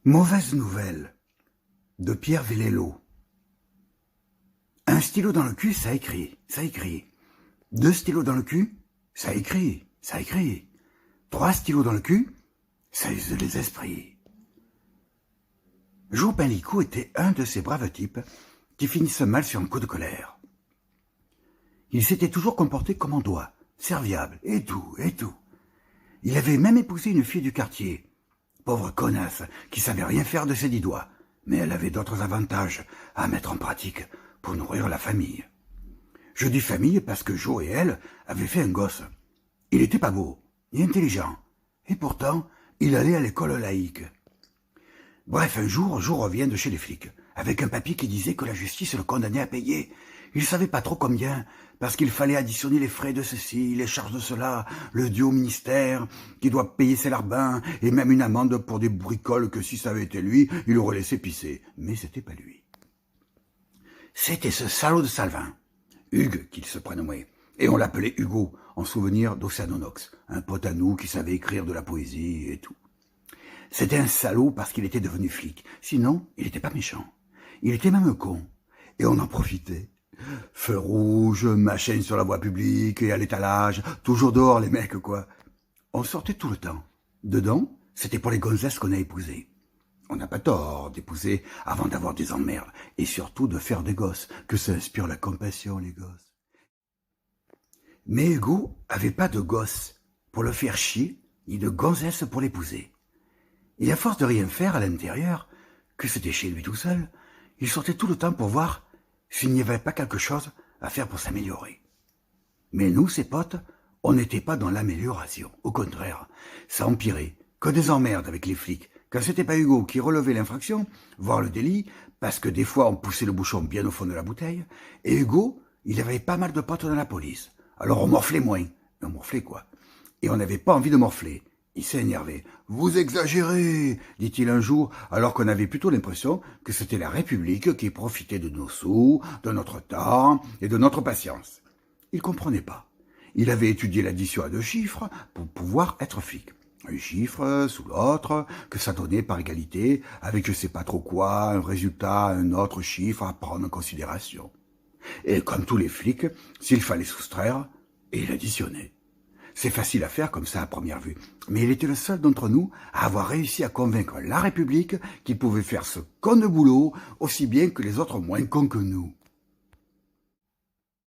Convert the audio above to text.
Mauvaise nouvelle de Pierre Vellello. Un stylo dans le cul, ça écrit, ça écrit. Deux stylos dans le cul, ça écrit, ça écrit. Trois stylos dans le cul, ça use les esprits. Joe Licou était un de ces braves types qui finissent mal sur un coup de colère. Il s'était toujours comporté comme on doit, serviable, et tout, et tout. Il avait même épousé une fille du quartier, pauvre connasse, qui savait rien faire de ses 10 doigts, mais elle avait d'autres avantages à mettre en pratique pour nourrir la famille. Je dis famille parce que Joe et elle avaient fait un gosse. Il était pas beau, ni intelligent, et pourtant, il allait à l'école laïque. Bref, un jour, Joe revient de chez les flics, avec un papier qui disait que la justice le condamnait à payer. Il savait pas trop combien, parce qu'il fallait additionner les frais de ceci, les charges de cela, le dû au ministère, qui doit payer ses larbins, et même une amende pour des bricoles que si ça avait été lui, il aurait laissé pisser. Mais c'était pas lui. C'était ce salaud de Salvin, Hugues qu'il se prénommait, et on l'appelait Hugo, en souvenir d'Océanonox, un pote à nous qui savait écrire de la poésie et tout. C'était un salaud parce qu'il était devenu flic, sinon il était pas méchant. Il était même con, et on en profitait. Feu rouge, ma chaîne sur la voie publique et à l'étalage, toujours dehors les mecs quoi. On sortait tout le temps. Dedans, c'était pour les gonzesses qu'on a épousées. On n'a pas tort d'épouser avant d'avoir des emmerdes, et surtout de faire des gosses, que ça inspire la compassion les gosses. Mais Hugo avait pas de gosse pour le faire chier, ni de gonzesse pour l'épouser. Et à force de rien faire à l'intérieur, que c'était chez lui tout seul, il sortait tout le temps pour voir s'il n'y avait pas quelque chose à faire pour s'améliorer. Mais nous, ses potes, on n'était pas dans l'amélioration. Au contraire, ça empirait, que des emmerdes avec les flics. Quand c'était pas Hugo qui relevait l'infraction, voire le délit, parce que des fois on poussait le bouchon bien au fond de la bouteille, et Hugo, il avait pas mal de potes dans la police. Alors on morflait moins. On morflait quoi. Et on n'avait pas envie de morfler. Il s'est énervé. « Vous exagérez !» dit-il un jour, alors qu'on avait plutôt l'impression que c'était la République qui profitait de nos sous, de notre temps et de notre patience. Il comprenait pas. Il avait étudié l'addition à 2 chiffres pour pouvoir être flic. Un chiffre sous l'autre, que ça donnait par égalité, avec je sais pas trop quoi, un résultat, un autre chiffre à prendre en considération. Et comme tous les flics, s'il fallait soustraire, il additionnait. C'est facile à faire comme ça à première vue, mais il était le seul d'entre nous à avoir réussi à convaincre la République qu'il pouvait faire ce con de boulot aussi bien que les autres moins cons que nous.